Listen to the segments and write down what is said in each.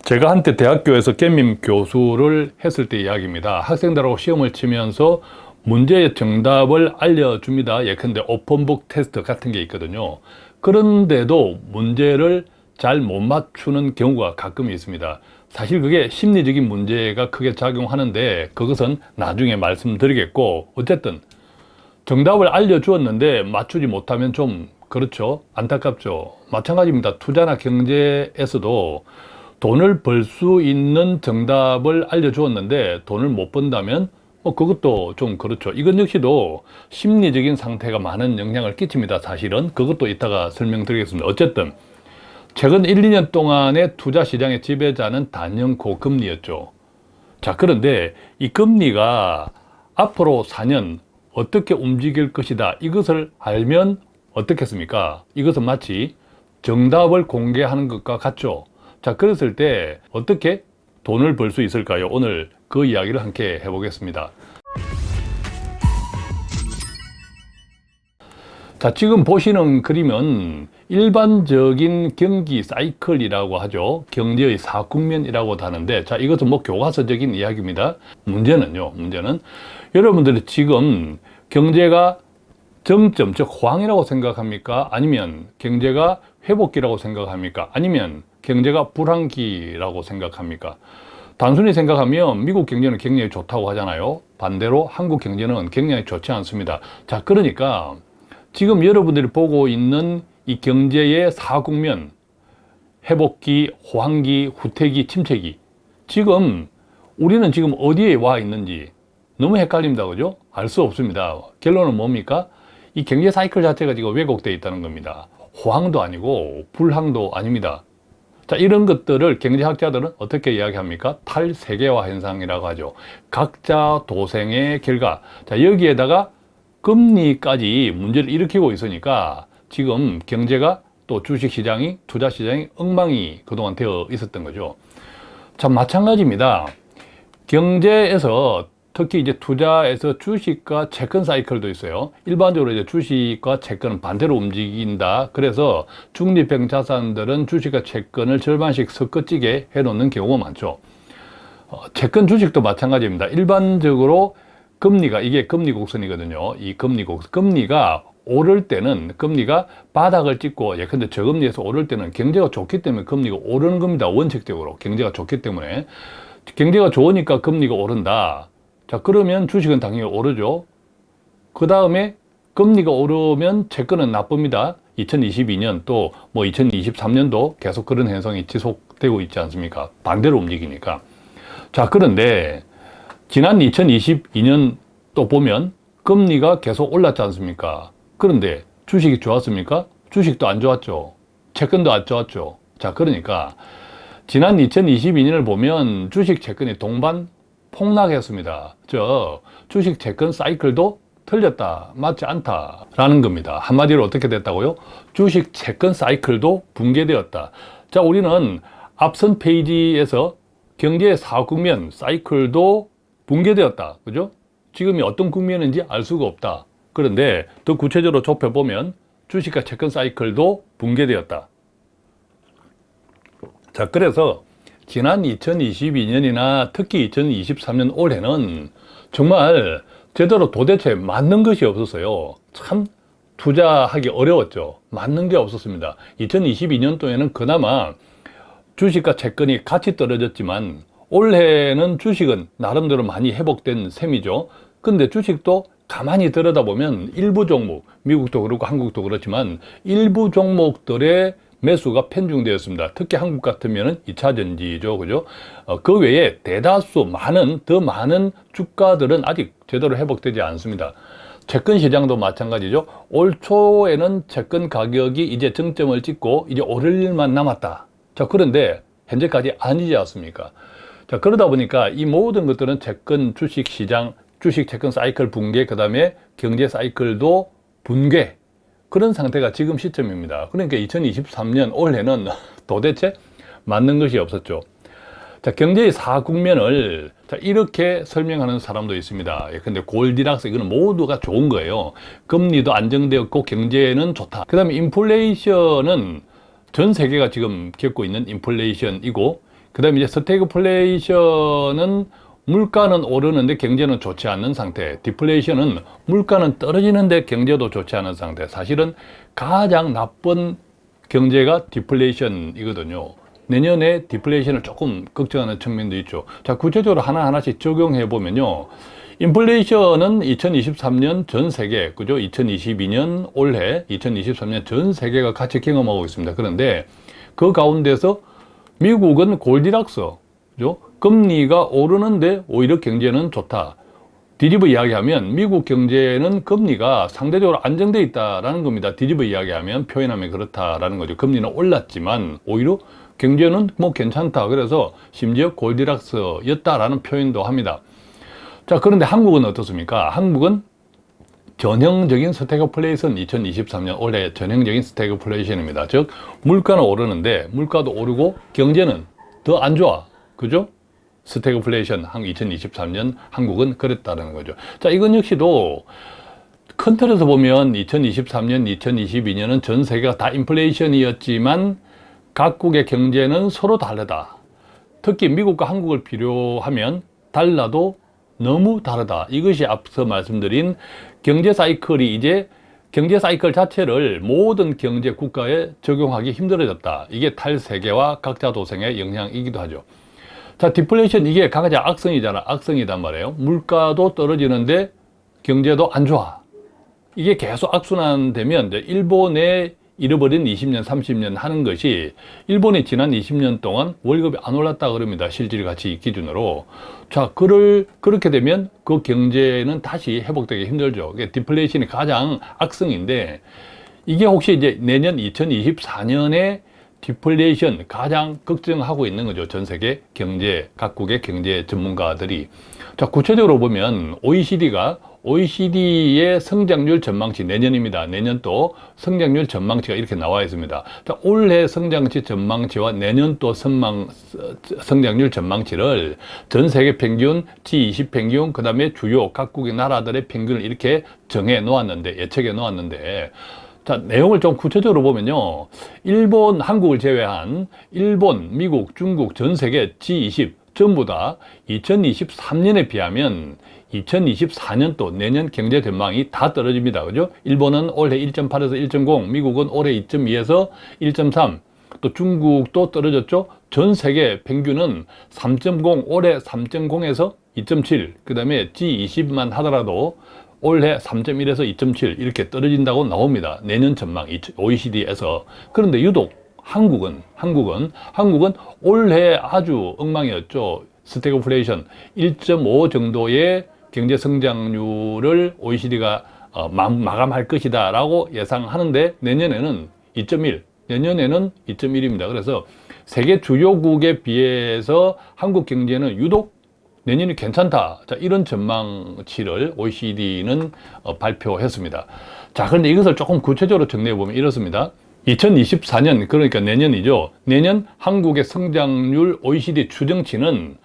제가 한때 대학교에서 겸임 교수를 했을 때 이야기입니다. 학생들하고 시험을 치면서 문제의 정답을 알려줍니다. 예컨대 오픈북 테스트 같은 게 있거든요. 그런데도 문제를 잘 못 맞추는 경우가 가끔 있습니다. 사실 그게 심리적인 문제가 크게 작용하는데 그것은 나중에 말씀드리겠고, 어쨌든 정답을 알려주었는데 맞추지 못하면 좀 그렇죠. 안타깝죠. 마찬가지입니다. 투자나 경제에서도 돈을 벌 수 있는 정답을 알려주었는데 돈을 못 번다면 그것도 좀 그렇죠. 이건 역시도 심리적인 상태가 많은 영향을 끼칩니다. 사실은 그것도 이따가 설명드리겠습니다. 어쨌든 최근 1, 2년 동안의 투자 시장의 지배자는 단연 고금리였죠. 자, 그런데 이 금리가 앞으로 4년 어떻게 움직일 것이다, 이것을 알면 어떻겠습니까? 이것은 마치 정답을 공개하는 것과 같죠. 자, 그랬을 때 어떻게 돈을 벌 수 있을까요? 오늘 그 이야기를 함께 해보겠습니다. 자, 지금 보시는 그림은 일반적인 경기 사이클이라고 하죠. 경제의 사국면이라고 하는데, 자, 이것은 뭐 교과서적인 이야기입니다. 문제는 여러분들이 지금 경제가 정점, 즉 호황이라고 생각합니까? 아니면 경제가 회복기라고 생각합니까? 아니면 경제가 불황기라고 생각합니까? 단순히 생각하면 미국 경제는 굉장히 좋다고 하잖아요. 반대로 한국 경제는 굉장히 좋지 않습니다. 자, 그러니까 지금 여러분들이 보고 있는 이 경제의 사국면, 회복기, 호황기, 후퇴기, 침체기, 지금 우리는 지금 어디에 와 있는지 너무 헷갈립니다. 그죠? 알 수 없습니다. 결론은 뭡니까? 이 경제 사이클 자체가 지금 왜곡되어 있다는 겁니다. 호황도 아니고 불황도 아닙니다. 자, 이런 것들을 경제학자들은 어떻게 이야기합니까? 탈세계화 현상이라고 하죠. 각자 도생의 결과. 자, 여기에다가 금리까지 문제를 일으키고 있으니까 지금 경제가 또 주식시장이, 투자시장이 엉망이 그동안 되어 있었던 거죠. 자, 마찬가지입니다. 경제에서 특히 이제 투자에서 주식과 채권 사이클도 있어요. 일반적으로 이제 주식과 채권은 반대로 움직인다. 그래서 중립형 자산들은 주식과 채권을 절반씩 섞어찌게 해놓는 경우가 많죠. 채권 주식도 마찬가지입니다. 일반적으로 금리가, 이게 금리 곡선이거든요. 이 금리가 오를 때는, 금리가 바닥을 찍고 예컨대 저금리에서 오를 때는 경제가 좋기 때문에 금리가 오르는 겁니다. 원칙적으로 경제가 좋기 때문에. 경제가 좋으니까 금리가 오른다. 자, 그러면 주식은 당연히 오르죠. 그 다음에 금리가 오르면 채권은 나쁩니다. 2022년 또 뭐 2023년도 계속 그런 현상이 지속되고 있지 않습니까? 반대로 움직이니까. 자, 그런데 지난 2022년 또 보면 금리가 계속 올랐지 않습니까? 그런데 주식이 좋았습니까? 주식도 안 좋았죠. 채권도 안 좋았죠. 자, 그러니까 지난 2022년을 보면 주식 채권이 동반 폭락했습니다. 주식 채권 사이클도 틀렸다, 맞지 않다라는 겁니다. 한마디로 어떻게 됐다고요? 주식 채권 사이클도 붕괴되었다. 자, 우리는 앞선 페이지에서 경제의 사국면 사이클도 붕괴되었다. 그죠? 지금이 어떤 국면인지 알 수가 없다. 그런데 더 구체적으로 좁혀보면 주식과 채권 사이클도 붕괴되었다. 자, 그래서 지난 2022년이나 특히 2023년 올해는 정말 제대로 도대체 맞는 것이 없었어요. 참 투자하기 어려웠죠. 맞는 게 없었습니다. 2022년도에는 그나마 주식과 채권이 같이 떨어졌지만 올해는 주식은 나름대로 많이 회복된 셈이죠. 근데 주식도 가만히 들여다보면 일부 종목, 미국도 그렇고 한국도 그렇지만 일부 종목들의 매수가 편중되었습니다. 특히 한국 같으면 2차전지죠. 그죠? 그 외에 대다수 더 많은 주가들은 아직 제대로 회복되지 않습니다. 채권 시장도 마찬가지죠. 올 초에는 채권 가격이 이제 정점을 찍고 이제 오를 일만 남았다. 자, 그런데 현재까지 아니지 않습니까? 자, 그러다 보니까 이 모든 것들은 채권, 주식 시장, 주식 채권 사이클 붕괴, 그 다음에 경제 사이클도 붕괴, 그런 상태가 지금 시점입니다. 그러니까 2023년 올해는 도대체 맞는 것이 없었죠. 자, 경제의 사국면을 이렇게 설명하는 사람도 있습니다. 근데 골디락스, 이거는 모두가 좋은 거예요. 금리도 안정되었고 경제는 좋다. 그 다음에 인플레이션은 전 세계가 지금 겪고 있는 인플레이션이고, 그 그다음에 이제 스태그플레이션은 물가는 오르는데 경제는 좋지 않는 상태. 디플레이션은 물가는 떨어지는데 경제도 좋지 않은 상태. 사실은 가장 나쁜 경제가 디플레이션이거든요. 내년에 디플레이션을 조금 걱정하는 측면도 있죠. 자, 구체적으로 하나하나씩 적용해 보면요. 인플레이션은 2023년 전 세계, 그죠? 2022년 올해, 2023년 전 세계가 같이 경험하고 있습니다. 그런데 그 가운데서 미국은 골디락스, 그죠? 금리가 오르는데 오히려 경제는 좋다. 뒤집어 이야기하면 미국 경제는 금리가 상대적으로 안정돼 있다라는 겁니다. 뒤집어 이야기하면, 표현하면 그렇다라는 거죠. 금리는 올랐지만 오히려 경제는 뭐 괜찮다. 그래서 심지어 골디락스였다라는 표현도 합니다. 자, 그런데 한국은 어떻습니까? 한국은 전형적인 스태그플레이션 2023년 올해 전형적인 스태그플레이션입니다. 즉 물가는 오르는데 물가도 오르고 경제는 더 안 좋아. 그죠? 스태그플레이션 2023년 한국은 그랬다는 거죠. 자, 이건 역시도 큰 틀에서 보면 2023년, 2022년은 전 세계가 다 인플레이션이었지만 각국의 경제는 서로 다르다. 특히 미국과 한국을 비교하면 달라도 너무 다르다. 이것이 앞서 말씀드린 경제 사이클이 이제 경제 사이클 자체를 모든 경제 국가에 적용하기 힘들어졌다. 이게 탈세계와 각자 도생의 영향이기도 하죠. 자, 디플레이션 이게 가장 악성이잖아. 악성이단 말이에요. 물가도 떨어지는데 경제도 안 좋아. 이게 계속 악순환되면 일본의 잃어버린 20년, 30년 하는 것이 일본이 지난 20년 동안 월급이 안 올랐다 그럽니다. 실질 가치 기준으로. 자, 그렇게 되면 그 경제는 다시 회복되기 힘들죠. 이게 디플레이션이 가장 악성인데 이게 혹시 이제 내년 2024년에 디플레이션 가장 걱정하고 있는 거죠. 전 세계 경제, 각국의 경제 전문가들이. 자, 구체적으로 보면 OECD의 성장률 전망치 내년입니다. 내년도 성장률 전망치가 이렇게 나와 있습니다. 자, 올해 성장치 전망치와 내년도 성장률 전망치를 전 세계 평균, G20 평균, 그 다음에 주요 각국의 나라들의 평균을 이렇게 정해 놓았는데, 예측해 놓았는데, 자, 내용을 좀 구체적으로 보면요. 일본, 한국을 제외한 일본, 미국, 중국, 전 세계 G20 전부 다 2023년에 비하면 2024년도 내년 경제 전망이 다 떨어집니다. 그죠? 일본은 올해 1.8에서 1.0, 미국은 올해 2.2에서 1.3, 또 중국도 떨어졌죠? 전 세계 평균은 3.0, 올해 3.0에서 2.7, 그 다음에 G20만 하더라도 올해 3.1에서 2.7 이렇게 떨어진다고 나옵니다. 내년 전망 OECD에서. 그런데 유독 한국은 올해 아주 엉망이었죠. 스태그플레이션 1.5 정도의 경제 성장률을 OECD가 마감할 것이다 라고 예상하는데 내년에는 2.1, 내년에는 2.1입니다. 그래서 세계 주요국에 비해서 한국 경제는 유독 내년이 괜찮다. 자, 이런 전망치를 OECD는 발표했습니다. 자, 그런데 이것을 조금 구체적으로 정리해 보면 이렇습니다. 2024년, 그러니까 내년이죠. 내년 한국의 성장률 OECD 추정치는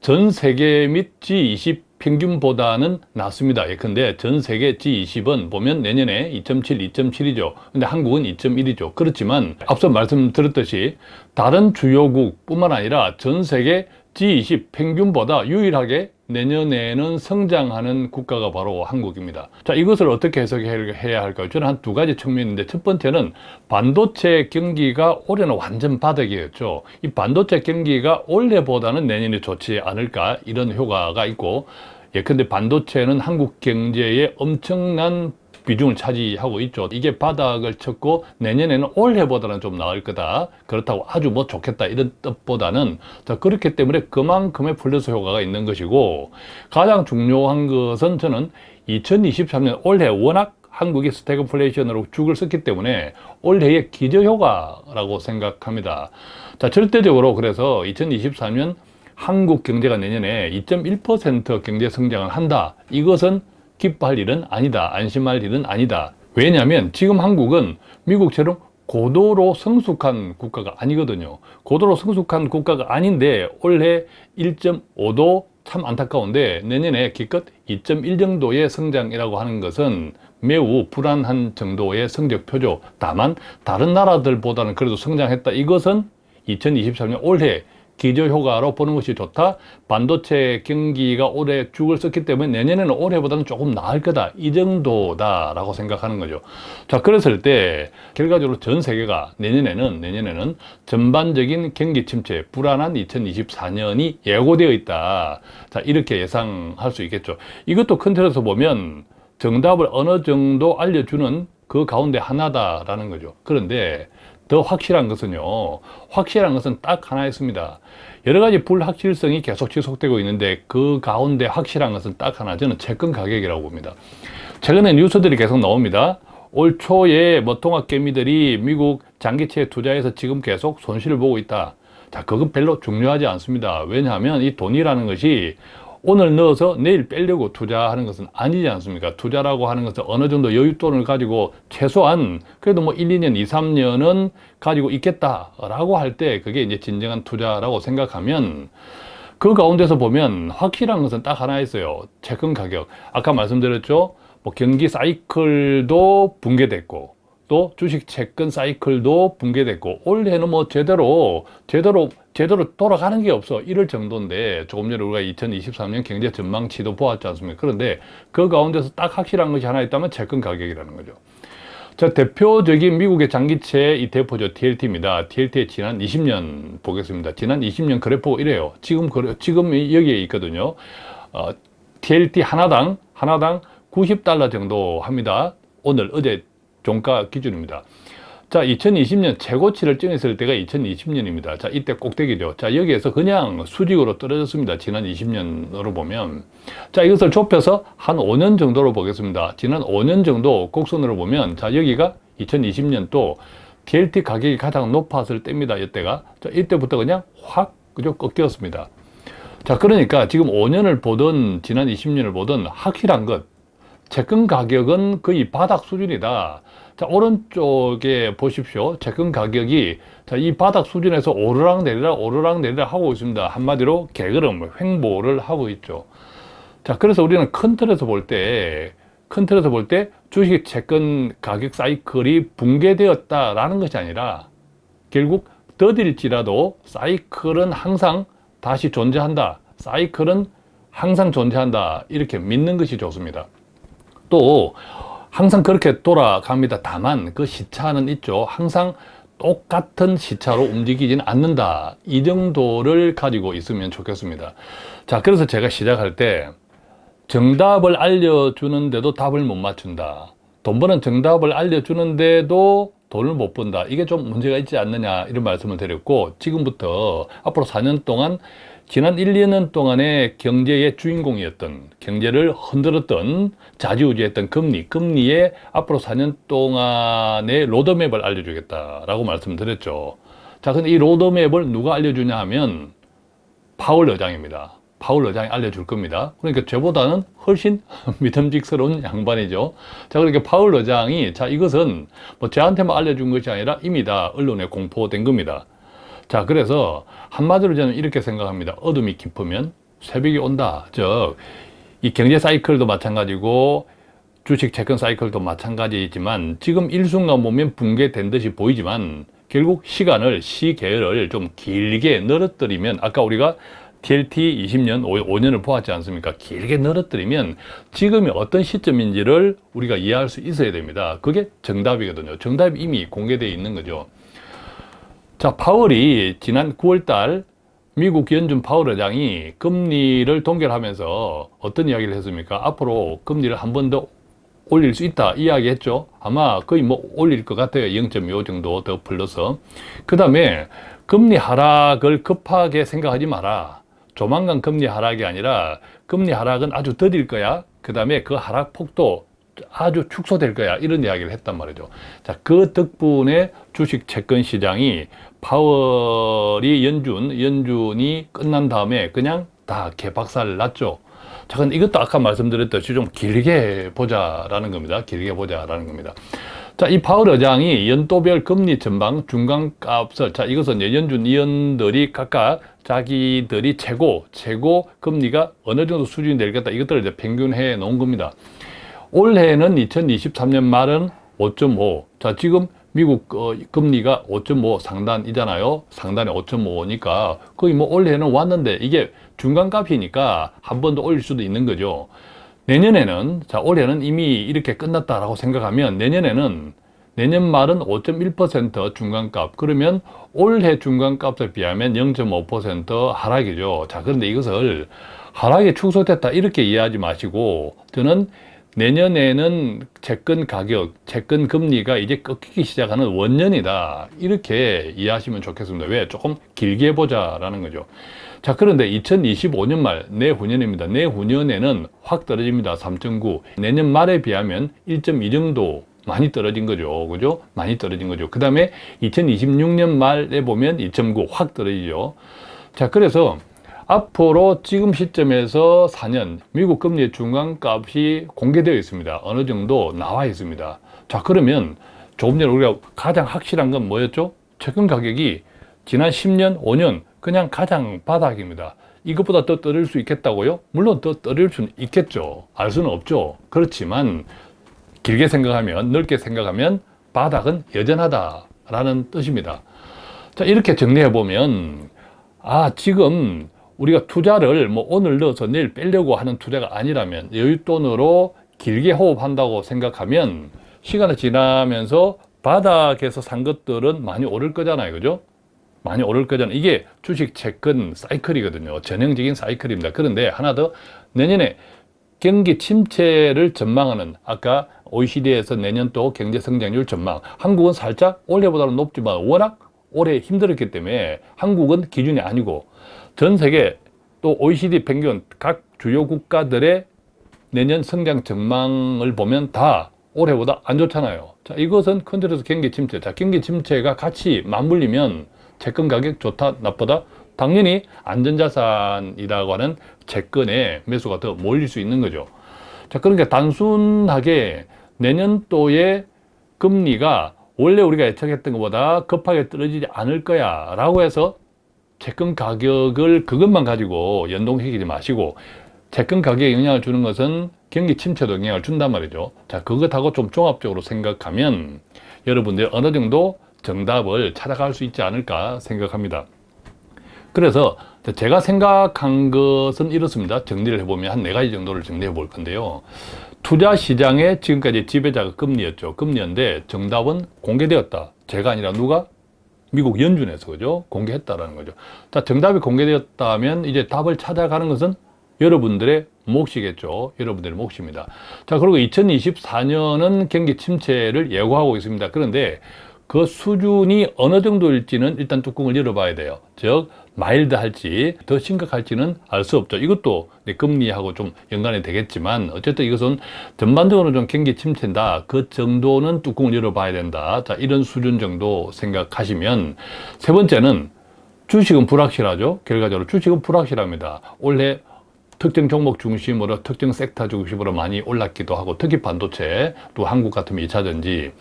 전 세계 및 G20 평균보다는 낮습니다. 예컨대 전 세계 G20은 보면 내년에 2.7, 2.7이죠. 근데 한국은 2.1이죠. 그렇지만 앞서 말씀드렸듯이 다른 주요국 뿐만 아니라 전 세계 G20 평균보다 유일하게 내년에는 성장하는 국가가 바로 한국입니다. 자, 이것을 어떻게 해석해야 할까요? 저는 한 두 가지 측면인데 첫 번째는 반도체 경기가 올해는 완전 바닥이었죠. 이 반도체 경기가 올해보다는 내년이 좋지 않을까 이런 효과가 있고 예컨대 반도체는 한국 경제에 엄청난 비중을 차지하고 있죠. 이게 바닥을 쳤고 내년에는 올해보다는 좀 나을 거다. 그렇다고 아주 뭐 좋겠다 이런 뜻보다는 자, 그렇기 때문에 그만큼의 플러스 효과가 있는 것이고 가장 중요한 것은 저는 2023년 올해 워낙 한국이 스태그플레이션으로 죽을 썼기 때문에 올해의 기저효과라고 생각합니다. 자, 절대적으로 그래서 2023년 한국 경제가 내년에 2.1% 경제 성장을 한다. 이것은 기뻐할 일은 아니다. 안심할 일은 아니다. 왜냐하면 지금 한국은 미국처럼 고도로 성숙한 국가가 아니거든요. 고도로 성숙한 국가가 아닌데 올해 1.5도 참 안타까운데 내년에 기껏 2.1 정도의 성장이라고 하는 것은 매우 불안한 정도의 성적표죠. 다만 다른 나라들보다는 그래도 성장했다. 이것은 2023년 올해 기저효과로 보는 것이 좋다. 반도체 경기가 올해 죽을 썼기 때문에 내년에는 올해보다는 조금 나을 거다. 이 정도다라고 생각하는 거죠. 자, 그랬을 때 결과적으로 전 세계가 내년에는 전반적인 경기 침체, 불안한 2024년이 예고되어 있다. 자, 이렇게 예상할 수 있겠죠. 이것도 큰 틀에서 보면 정답을 어느 정도 알려주는 그 가운데 하나다라는 거죠. 그런데 더 확실한 것은 딱 하나 있습니다. 여러 가지 불확실성이 계속 지속되고 있는데 그 가운데 확실한 것은 딱 하나, 저는 채권 가격이라고 봅니다. 최근에 뉴스들이 계속 나옵니다. 올 초에 뭐 통합개미들이 미국 장기채에 투자해서 지금 계속 손실을 보고 있다. 자, 그건 별로 중요하지 않습니다. 왜냐하면 이 돈이라는 것이 오늘 넣어서 내일 빼려고 투자하는 것은 아니지 않습니까? 투자라고 하는 것은 어느 정도 여윳돈을 가지고 최소한 그래도 뭐 1, 2년, 2, 3년은 가지고 있겠다라고 할 때 그게 이제 진정한 투자라고 생각하면 그 가운데서 보면 확실한 것은 딱 하나 있어요. 채권 가격. 아까 말씀드렸죠? 뭐 경기 사이클도 붕괴됐고 또 주식 채권 사이클도 붕괴됐고 올해는 뭐 제대로 돌아가는 게 없어. 이럴 정도인데 조금 전에 우리가 2023년 경제 전망치도 보았지 않습니까? 그런데 그 가운데서 딱 확실한 것이 하나 있다면 채권 가격이라는 거죠. 자, 대표적인 미국의 장기채 ETF죠. TLT입니다. TLT의 지난 20년 보겠습니다. 지난 20년 그래프가 이래요. 지금 여기에 있거든요. TLT 하나당 90달러 정도 합니다. 어제 종가 기준입니다. 자, 2020년 최고치를 찍었을 때가 2020년입니다. 자, 이때 꼭대기죠. 자, 여기에서 그냥 수직으로 떨어졌습니다. 지난 20년으로 보면. 자, 이것을 좁혀서 한 5년 정도로 보겠습니다. 지난 5년 정도 곡선으로 보면, 자, 여기가 2020년 또 TLT 가격이 가장 높았을 때입니다. 이때가. 자, 이때부터 그냥 확, 그죠? 꺾였습니다. 자, 그러니까 지금 5년을 보든 지난 20년을 보든 확실한 것. 채권 가격은 거의 바닥 수준이다. 자, 오른쪽에 보십시오. 채권 가격이 자, 이 바닥 수준에서 오르락 내리락 하고 있습니다. 한마디로 개걸음, 횡보를 하고 있죠. 자, 그래서 우리는 큰 틀에서 볼 때 주식 채권 가격 사이클이 붕괴되었다라는 것이 아니라 결국 더딜지라도 사이클은 항상 다시 존재한다. 사이클은 항상 존재한다. 이렇게 믿는 것이 좋습니다. 또 항상 그렇게 돌아갑니다. 다만 그 시차는 있죠. 항상 똑같은 시차로 움직이지는 않는다. 이 정도를 가지고 있으면 좋겠습니다. 자, 그래서 제가 시작할 때 정답을 알려주는데도 답을 못 맞춘다. 돈 버는 정답을 알려주는데도 돈을 못 번다. 이게 좀 문제가 있지 않느냐 이런 말씀을 드렸고, 지금부터 앞으로 4년 동안 지난 1, 2년 동안의 경제의 주인공이었던, 경제를 흔들었던, 좌지우지했던 금리의 앞으로 4년 동안의 로드맵을 알려주겠다라고 말씀드렸죠. 자, 근데 이 로드맵을 누가 알려주냐 하면 파월 의장입니다. 파월 의장이 알려줄 겁니다. 그러니까 저보다는 훨씬 믿음직스러운 양반이죠. 자, 그러니까 파월 의장이, 자, 이것은 뭐 저한테만 알려준 것이 아니라 이미 다 언론에 공포된 겁니다. 자, 그래서 한마디로 저는 이렇게 생각합니다. 어둠이 깊으면 새벽이 온다. 즉, 이 경제 사이클도 마찬가지고 주식 채권 사이클도 마찬가지이지만 지금 일순간 보면 붕괴된 듯이 보이지만 결국 시계열을 좀 길게 늘어뜨리면, 아까 우리가 TLT 20년, 5년을 보았지 않습니까? 길게 늘어뜨리면 지금이 어떤 시점인지를 우리가 이해할 수 있어야 됩니다. 그게 정답이거든요. 정답이 이미 공개되어 있는 거죠. 자, 파월이 지난 9월달 미국 연준 파월 의장이 금리를 동결하면서 어떤 이야기를 했습니까? 앞으로 금리를 한 번 더 올릴 수 있다 이야기했죠. 아마 거의 뭐 올릴 것 같아요. 0.25 정도 더 플러스. 그 다음에 금리 하락을 급하게 생각하지 마라. 조만간 금리 하락이 아니라 금리 하락은 아주 더딜 거야. 그 다음에 그 하락 폭도 아주 축소될 거야. 이런 이야기를 했단 말이죠. 자, 그 덕분에 주식 채권 시장이 파월이 연준이 끝난 다음에 그냥 다 개박살 났죠. 자, 근데 이것도 아까 말씀드렸듯이 좀 길게 보자라는 겁니다. 길게 보자라는 겁니다. 자, 이 파월 의장이 연도별 금리 전망 중간값을, 자, 이것은 연준 위원들이 각각 자기들이 최고 금리가 어느 정도 수준이 되겠다. 이것들을 이제 평균해 놓은 겁니다. 올해는 2023년 말은 5.5. 자, 지금 미국 금리가 5.5 상단이잖아요. 상단에 5.5니까 거의 뭐 올해는 왔는데 이게 중간값이니까 한 번 더 올릴 수도 있는 거죠. 내년에는, 자, 올해는 이미 이렇게 끝났다라고 생각하면 내년 말은 5.1% 중간값. 그러면 올해 중간값에 비하면 0.5% 하락이죠. 자, 그런데 이것을 하락이 축소됐다 이렇게 이해하지 마시고 저는 내년에는 채권 가격, 채권 금리가 이제 꺾이기 시작하는 원년이다. 이렇게 이해하시면 좋겠습니다. 왜? 조금 길게 보자라는 거죠. 자, 그런데 2025년 말, 내후년입니다. 내후년에는 확 떨어집니다. 3.9. 내년 말에 비하면 1.2 정도 많이 떨어진 거죠. 그죠? 많이 떨어진 거죠. 그 다음에 2026년 말에 보면 2.9 확 떨어지죠. 자, 그래서 앞으로 지금 시점에서 4년 미국 금리의 중간값이 공개되어 있습니다. 어느 정도 나와 있습니다. 자, 그러면 조금 전에 우리가 가장 확실한 건 뭐였죠? 채권 가격이 지난 10년, 5년 그냥 가장 바닥입니다. 이것보다 더 떨어질 수 있겠다고요? 물론 더 떨어질 수는 있겠죠. 알 수는 없죠. 그렇지만 길게 생각하면, 넓게 생각하면 바닥은 여전하다라는 뜻입니다. 자, 이렇게 정리해 보면 지금 우리가 투자를 뭐 오늘 넣어서 내일 빼려고 하는 투자가 아니라면 여윳돈으로 길게 호흡한다고 생각하면 시간이 지나면서 바닥에서 산 것들은 많이 오를 거잖아요. 그죠? 많이 오를 거잖아요. 이게 주식 채권 사이클이거든요. 전형적인 사이클입니다. 그런데 하나 더, 내년에 경기 침체를 전망하는, 아까 OECD에서 내년 또 경제 성장률 전망, 한국은 살짝 올해보다는 높지만 워낙 올해 힘들었기 때문에 한국은 기준이 아니고 전 세계 또 OECD 평균 각 주요 국가들의 내년 성장 전망을 보면 다 올해보다 안 좋잖아요. 자, 이것은 큰 틀에서 경기 침체. 자, 경기 침체가 같이 맞물리면 채권 가격 좋다, 나쁘다? 당연히 안전자산이라고 하는 채권의 매수가 더 몰릴 수 있는 거죠. 자, 그러니까 단순하게 내년도에 금리가 원래 우리가 예측했던 것보다 급하게 떨어지지 않을 거야 라고 해서 채권 가격을 그것만 가지고 연동시키지 마시고, 채권 가격에 영향을 주는 것은 경기 침체도 영향을 준단 말이죠. 자, 그것하고 좀 종합적으로 생각하면 여러분들 어느 정도 정답을 찾아갈 수 있지 않을까 생각합니다. 그래서 제가 생각한 것은 이렇습니다. 정리를 해보면 한 4가지 정도를 정리해 볼 건데요. 투자 시장의 지금까지 지배자가 금리였죠. 금리였는데 정답은 공개되었다. 제가 아니라 누가? 미국 연준에서, 그죠? 공개했다라는 거죠. 자, 정답이 공개되었다면 이제 답을 찾아가는 것은 여러분들의 몫이겠죠. 여러분들의 몫입니다. 자, 그리고 2024년은 경기 침체를 예고하고 있습니다. 그런데 그 수준이 어느 정도일지는 일단 뚜껑을 열어봐야 돼요. 즉, 마일드 할지 더 심각할지는 알 수 없죠. 이것도 금리하고 좀 연관이 되겠지만 어쨌든 이것은 전반적으로 좀 경기 침체다. 그 정도는 뚜껑을 열어봐야 된다. 자, 이런 수준 정도 생각하시면, 세 번째는 주식은 불확실하죠. 결과적으로 주식은 불확실합니다. 올해 특정 종목 중심으로 특정 섹터 중심으로 많이 올랐기도 하고, 특히 반도체, 또 한국 같으면 2차전지.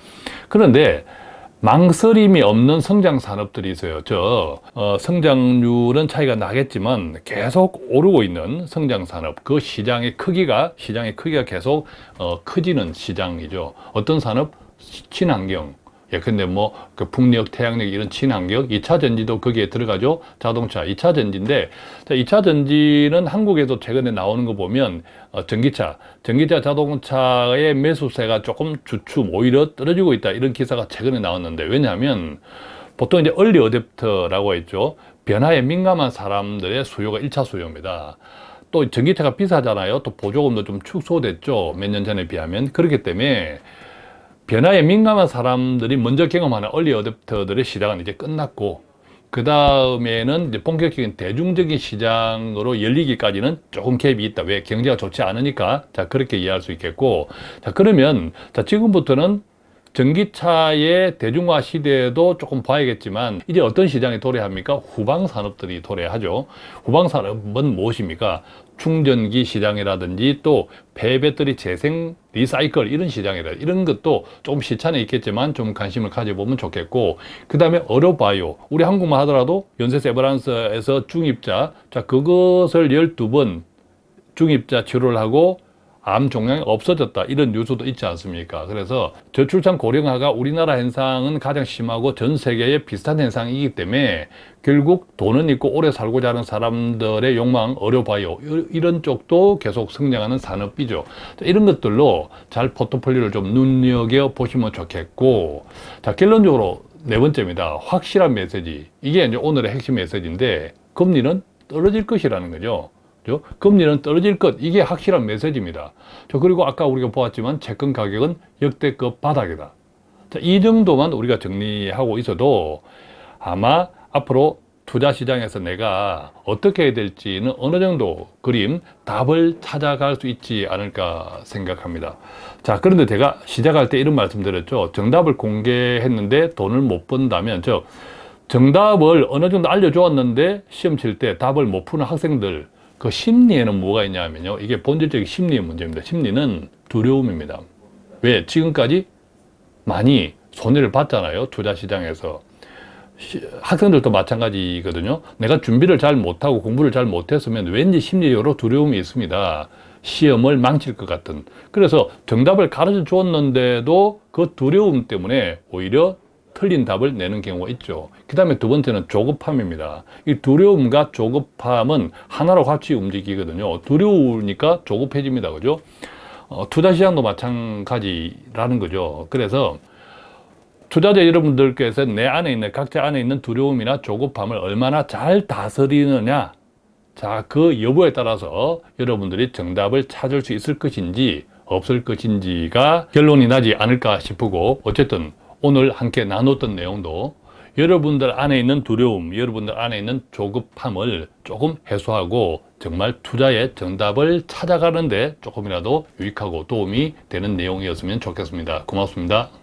그런데 망설임이 없는 성장 산업들이 있어요. 성장률은 차이가 나겠지만 계속 오르고 있는 성장 산업, 그 시장의 크기가 계속 커지는 시장이죠. 어떤 산업? 친환경. 근데 그 풍력, 태양력 이런 친환경, 2차 전지도 거기에 들어가죠. 자동차, 2차 전지인데, 2차 전지는 한국에도 최근에 나오는 거 보면, 전기차 자동차의 매수세가 조금 주춤, 오히려 떨어지고 있다. 이런 기사가 최근에 나왔는데, 왜냐하면, 보통 이제 얼리 어댑터라고 했죠. 변화에 민감한 사람들의 수요가 1차 수요입니다. 또 전기차가 비싸잖아요. 또 보조금도 좀 축소됐죠. 몇 년 전에 비하면. 그렇기 때문에, 변화에 민감한 사람들이 먼저 경험하는 얼리 어댑터들의 시장은 이제 끝났고, 그 다음에는 이제 본격적인 대중적인 시장으로 열리기까지는 조금 갭이 있다. 왜? 경제가 좋지 않으니까. 자, 그렇게 이해할 수 있겠고. 자, 그러면, 지금부터는 전기차의 대중화 시대도 조금 봐야겠지만, 이제 어떤 시장이 도래합니까? 후방 산업들이 도래하죠. 후방 산업은 무엇입니까? 충전기 시장이라든지 또 폐배터리 재생 리사이클 이런 시장이라, 이런 것도 조금 시차는 있겠지만 좀 관심을 가져보면 좋겠고, 그 다음에 의료바이오, 우리 한국만 하더라도 연쇄세브란스에서 중입자, 자, 그것을 12번 중입자 치료를 하고 암 종양이 없어졌다 이런 뉴스도 있지 않습니까? 그래서 저출산 고령화가 우리나라 현상은 가장 심하고 전 세계에 비슷한 현상이기 때문에 결국 돈은 있고 오래 살고자 하는 사람들의 욕망 어려봐요. 이런 쪽도 계속 성장하는 산업이죠. 이런 것들로 잘 포트폴리오를 좀 눈여겨 보시면 좋겠고, 자, 결론적으로 네 번째입니다. 확실한 메시지. 이게 이제 오늘의 핵심 메시지인데, 금리는 떨어질 것이라는 거죠. 그죠? 금리는 떨어질 것. 이게 확실한 메시지입니다. 그리고 아까 우리가 보았지만 채권 가격은 역대급 바닥이다. 자, 이 정도만 우리가 정리하고 있어도 아마 앞으로 투자 시장에서 내가 어떻게 해야 될지는 어느 정도 그림, 답을 찾아갈 수 있지 않을까 생각합니다. 자, 그런데 제가 시작할 때 이런 말씀 드렸죠. 정답을 공개했는데 돈을 못 번다면, 정답을 어느 정도 알려주었는데 시험 칠 때 답을 못 푸는 학생들, 그 심리에는 뭐가 있냐면요. 이게 본질적인 심리의 문제입니다. 심리는 두려움입니다. 왜? 지금까지 많이 손해를 봤잖아요. 투자 시장에서. 학생들도 마찬가지거든요. 내가 준비를 잘 못하고 공부를 잘 못했으면 왠지 심리적으로 두려움이 있습니다. 시험을 망칠 것 같은. 그래서 정답을 가르쳐 주었는데도 그 두려움 때문에 오히려 틀린 답을 내는 경우가 있죠. 그 다음에 두 번째는 조급함입니다. 이 두려움과 조급함은 하나로 같이 움직이거든요. 두려우니까 조급해집니다. 그죠? 투자 시장도 마찬가지라는 거죠. 그래서 투자자 여러분들께서 내 안에 있는, 각자 안에 있는 두려움이나 조급함을 얼마나 잘 다스리느냐. 자, 그 여부에 따라서 여러분들이 정답을 찾을 수 있을 것인지 없을 것인지가 결론이 나지 않을까 싶고, 어쨌든 오늘 함께 나눴던 내용도 여러분들 안에 있는 두려움, 여러분들 안에 있는 조급함을 조금 해소하고 정말 투자의 정답을 찾아가는데 조금이라도 유익하고 도움이 되는 내용이었으면 좋겠습니다. 고맙습니다.